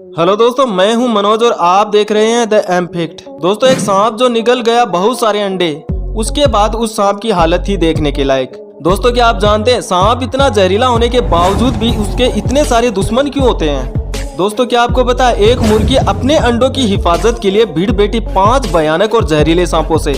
Hello दोस्तों, मैं हूं मनोज और आप देख रहे हैं द एम्फेक्ट। दोस्तों, एक सांप जो निगल गया बहुत सारे अंडे, उसके बाद उस सांप की हालत ही देखने के लायक। दोस्तों, क्या आप जानते हैं सांप इतना जहरीला होने के बावजूद भी उसके इतने सारे दुश्मन क्यों होते हैं? दोस्तों, क्या आपको पता है एक मुर्गी अपने अंडों की हिफाजत के लिए भीड़ बैठी 5 भयानक और जहरीले सांपों से।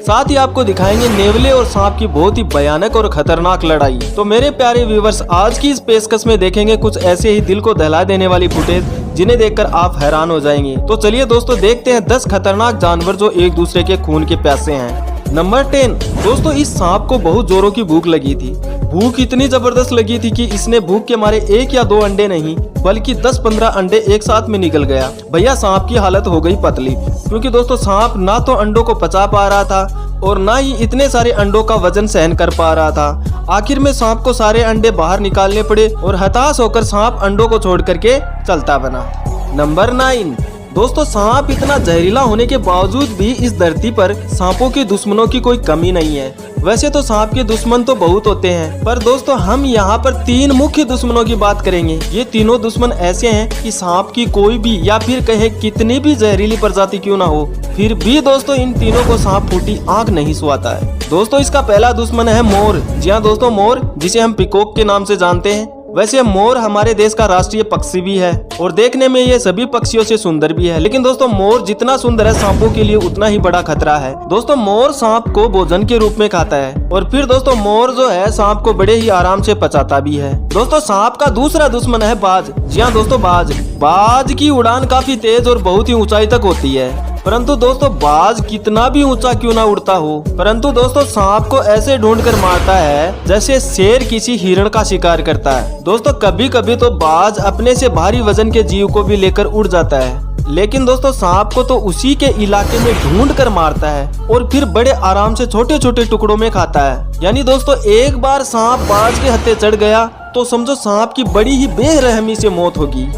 साथ ही आपको दिखाएंगे नेवले और सांप की बहुत ही भयानक और खतरनाक लड़ाई। तो मेरे प्यारे व्यूवर्स, आज की इस पेशकश में देखेंगे कुछ ऐसे ही दिल को दहला देने वाली फुटेज जिन्हें देखकर आप हैरान हो जाएंगे। तो चलिए दोस्तों, देखते हैं 10 खतरनाक जानवर जो एक दूसरे के खून के प्यासे हैं। नंबर 10। दोस्तों, इस सांप को बहुत जोरों की भूख लगी थी। भूख इतनी जबरदस्त लगी थी कि इसने भूख के मारे 1 या 2 अंडे नहीं बल्कि 10-15 अंडे एक साथ में निकल गया। भैया, सांप की हालत हो गई पतली, क्योंकि दोस्तों सांप ना तो अंडों को पचा पा रहा था और ना ही इतने सारे अंडों का वजन सहन कर पा रहा था। आखिर में सांप को सारे अंडे बाहर निकालने पड़े और हताश होकर सांप अंडों को छोड़ करके चलता बना। नंबर 9। दोस्तों, सांप इतना जहरीला होने के बावजूद भी इस धरती पर सांपों के दुश्मनों की कोई कमी नहीं है। वैसे तो सांप के दुश्मन तो बहुत होते हैं, पर दोस्तों हम यहाँ पर 3 मुख्य दुश्मनों की बात करेंगे। ये तीनों दुश्मन ऐसे हैं कि सांप की कोई भी या फिर कहे कितनी भी जहरीली प्रजाति क्यों ना हो, फिर भी दोस्तों इन तीनों को सांप फूटी आंख नहीं सुहाता है। दोस्तों, इसका पहला दुश्मन है मोर। जी हाँ दोस्तों, मोर जिसे हम पीकॉक के नाम से जानते हैं। वैसे मोर हमारे देश का राष्ट्रीय पक्षी भी है और देखने में ये सभी पक्षियों से सुंदर भी है। लेकिन दोस्तों मोर जितना सुंदर है, सांपों के लिए उतना ही बड़ा खतरा है। दोस्तों, मोर सांप को भोजन के रूप में खाता है और फिर दोस्तों मोर जो है सांप को बड़े ही आराम से पचाता भी है। दोस्तों, सांप का दूसरा दुश्मन है बाज। जी हाँ दोस्तों, बाज की उड़ान काफी तेज और बहुत ही ऊंचाई तक होती है। परंतु दोस्तों बाज कितना भी ऊंचा क्यों ना उड़ता हो, परंतु दोस्तों सांप को ऐसे ढूंढ कर मारता है जैसे शेर किसी हिरण का शिकार करता है। दोस्तों, कभी कभी तो बाज अपने से भारी वजन के जीव को भी लेकर उड़ जाता है, लेकिन दोस्तों सांप को तो उसी के इलाके में ढूंढ कर मारता है और फिर बड़े आराम से छोटे छोटे टुकड़ों में खाता है। यानी दोस्तों एक बार सांप बाज के हत्थे चढ़ गया तो समझो सांप की बड़ी ही बेरहमी से मौत होगी।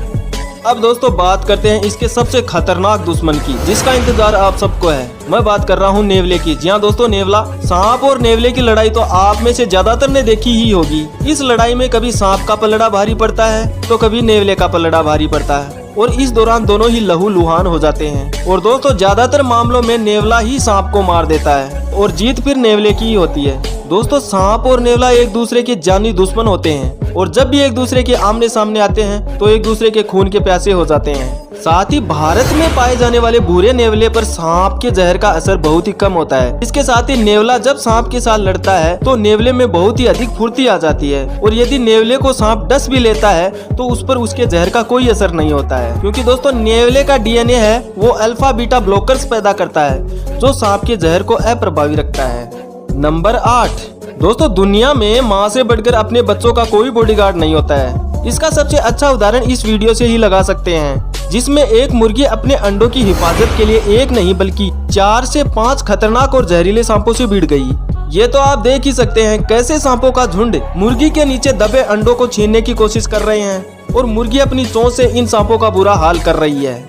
अब दोस्तों बात करते हैं इसके सबसे खतरनाक दुश्मन की, जिसका इंतजार आप सबको है। मैं बात कर रहा हूँ नेवले की। जी हाँ दोस्तों, नेवला। सांप और नेवले की लड़ाई तो आप में से ज्यादातर ने देखी ही होगी। इस लड़ाई में कभी सांप का पलड़ा भारी पड़ता है तो कभी नेवले का पलड़ा भारी पड़ता है और इस दौरान दोनों ही लहूलुहान हो जाते हैं। और दोस्तों ज्यादातर मामलों में नेवला ही सांप को मार देता है और जीत फिर नेवले की ही होती है। दोस्तों, सांप और नेवला एक दूसरे के जानी दुश्मन होते हैं और जब भी एक दूसरे के आमने सामने आते हैं तो एक दूसरे के खून के प्यासे हो जाते हैं। साथ ही भारत में पाए जाने वाले भूरे नेवले पर सांप के जहर का असर बहुत ही कम होता है। इसके साथ ही नेवला जब सांप के साथ लड़ता है तो नेवले में बहुत ही अधिक फुर्ती आ जाती है और यदि नेवले को सांप डस भी लेता है तो उस पर उसके जहर का कोई असर नहीं होता है, क्योंकि दोस्तों नेवले का डीएनए है वो अल्फा बीटा ब्लॉकर्स पैदा करता है जो सांप के जहर को अप्रभावी रखता है। नंबर 8। दोस्तों, दुनिया में माँ से बढ़कर अपने बच्चों का कोई बॉडीगार्ड नहीं होता है। इसका सबसे अच्छा उदाहरण इस वीडियो से ही लगा सकते हैं, जिसमें एक मुर्गी अपने अंडों की हिफाजत के लिए 1 नहीं बल्कि 4 से 5 खतरनाक और जहरीले सांपों से भिड़ गई। ये तो आप देख ही सकते हैं कैसे सांपों का झुंड मुर्गी के नीचे दबे अंडों को छीनने की कोशिश कर रहे हैं और मुर्गी अपनी चोंच से इन सांपों का बुरा हाल कर रही है।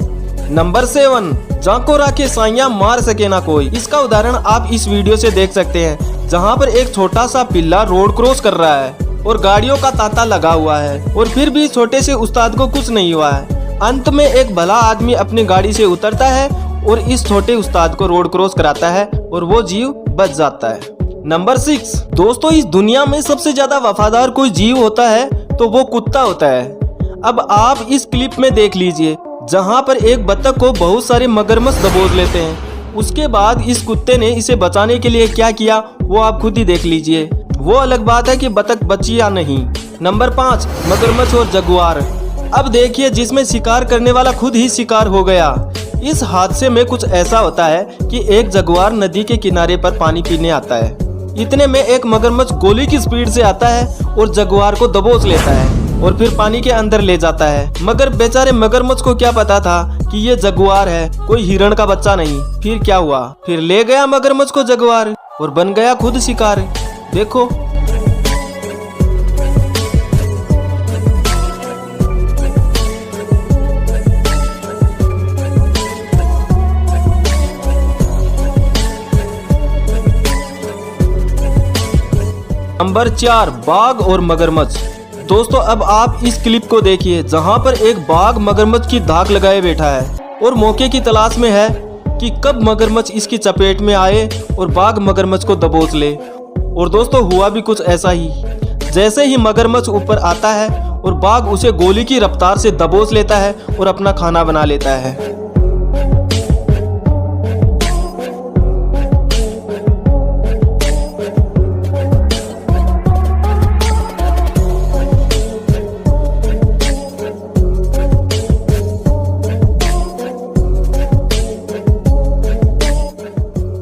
नंबर 7। जाको राखे साइयां मार सके ना कोई। इसका उदाहरण आप इस वीडियो से देख सकते हैं, जहाँ पर एक छोटा सा पिल्ला रोड क्रॉस कर रहा है और गाड़ियों का तांता लगा हुआ है और फिर भी छोटे से उस्ताद को कुछ नहीं हुआ है। अंत में एक भला आदमी अपनी गाड़ी से उतरता है और इस छोटे उस्ताद को रोड क्रॉस कराता है और वो जीव बच जाता है। नंबर 6। दोस्तों, इस दुनिया में सबसे ज्यादा वफादार कोई जीव होता है तो वो कुत्ता होता है। अब आप इस क्लिप में देख लीजिए, जहाँ पर एक बत्तख को बहुत सारे मगरमच्छ दबोच लेते हैं। उसके बाद इस कुत्ते ने इसे बचाने के लिए क्या किया वो आप खुद ही देख लीजिए। वो अलग बात है कि बत्तख बची या नहीं। नंबर 5। मगरमच्छ और जगुआर। अब देखिए, जिसमें शिकार करने वाला खुद ही शिकार हो गया। इस हादसे में कुछ ऐसा होता है कि एक जगुआर नदी के किनारे पर पानी पीने आता है। इतने में एक मगरमच्छ गोली की स्पीड से आता है और जगुआर को दबोच लेता है और फिर पानी के अंदर ले जाता है। मगर बेचारे मगरमच्छ को क्या पता था कि ये जगुआर है, कोई हिरण का बच्चा नहीं। फिर क्या हुआ, फिर ले गया मगरमच्छ को जगुआर और बन गया खुद शिकार। देखो। नंबर 4। बाघ और मगरमच्छ। दोस्तों अब आप इस क्लिप को देखिए जहां पर एक बाघ मगरमच्छ की धाक लगाए बैठा है और मौके की तलाश में है कि कब मगरमच्छ इसकी चपेट में आए और बाघ मगरमच्छ को दबोच ले। और दोस्तों हुआ भी कुछ ऐसा ही। जैसे ही मगरमच्छ ऊपर आता है और बाघ उसे गोली की रफ्तार से दबोच लेता है और अपना खाना बना लेता है।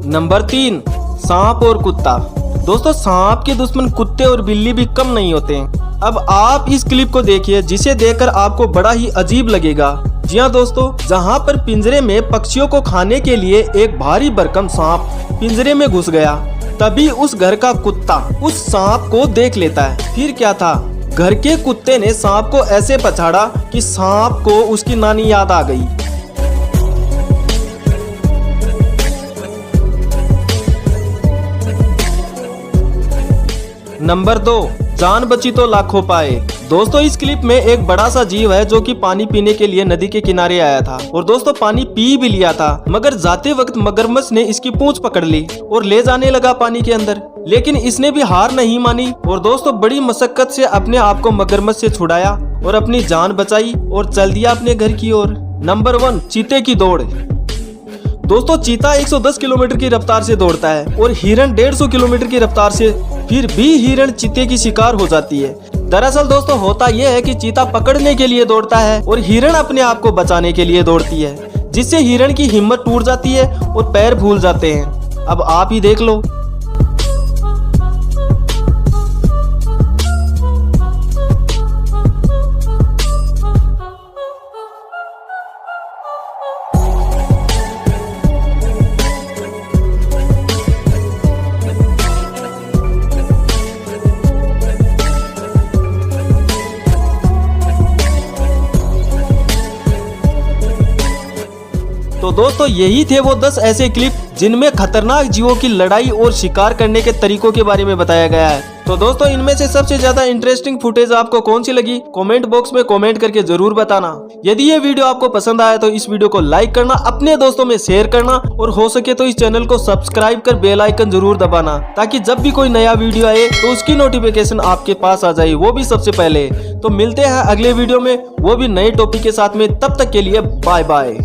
नंबर 3, सांप और कुत्ता। दोस्तों सांप के दुश्मन कुत्ते और बिल्ली भी कम नहीं होते हैं। अब आप इस क्लिप को देखिए जिसे देखकर आपको बड़ा ही अजीब लगेगा। जी हाँ दोस्तों, जहाँ पर पिंजरे में पक्षियों को खाने के लिए एक भारी भरकम सांप पिंजरे में घुस गया, तभी उस घर का कुत्ता उस सांप को देख लेता है। फिर क्या था, घर के कुत्ते ने सांप को ऐसे पछाड़ा कि सांप को उसकी नानी याद आ गई। नंबर 2, जान बची तो लाखों पाए। दोस्तों इस क्लिप में एक बड़ा सा जीव है जो कि पानी पीने के लिए नदी के किनारे आया था और दोस्तों पानी पी भी लिया था, मगर जाते वक्त मगरमच्छ ने इसकी पूंछ पकड़ ली और ले जाने लगा पानी के अंदर। लेकिन इसने भी हार नहीं मानी और दोस्तों बड़ी मशक्कत से अपने आप को मगरमच्छ से छुड़ाया और अपनी जान बचाई और चल दिया अपने घर की ओर। नंबर 1, चीते की दौड़। दोस्तों चीता 110 किलोमीटर की रफ्तार से दौड़ता है और हिरण 150 किलोमीटर की रफ्तार से, फिर भी हिरण चीते की शिकार हो जाती है। दरअसल दोस्तों होता यह है कि चीता पकड़ने के लिए दौड़ता है और हिरण अपने आप को बचाने के लिए दौड़ती है, जिससे हिरण की हिम्मत टूट जाती है और पैर भूल जाते हैं। अब आप ही देख लो। तो दोस्तों यही थे वो 10 ऐसे क्लिप जिनमें खतरनाक जीवों की लड़ाई और शिकार करने के तरीकों के बारे में बताया गया है। तो दोस्तों इनमें से सबसे ज्यादा इंटरेस्टिंग फुटेज आपको कौन सी लगी, कमेंट बॉक्स में कमेंट करके जरूर बताना। यदि ये वीडियो आपको पसंद आया तो इस वीडियो को लाइक करना, अपने दोस्तों में शेयर करना और हो सके तो इस चैनल को सब्सक्राइब कर बेल आइकन जरूर दबाना, ताकि जब भी कोई नया वीडियो आए तो उसकी नोटिफिकेशन आपके पास आ जाए, वो भी सबसे पहले। तो मिलते हैं अगले वीडियो में, वो भी नए टॉपिक के साथ में। तब तक के लिए बाय बाय।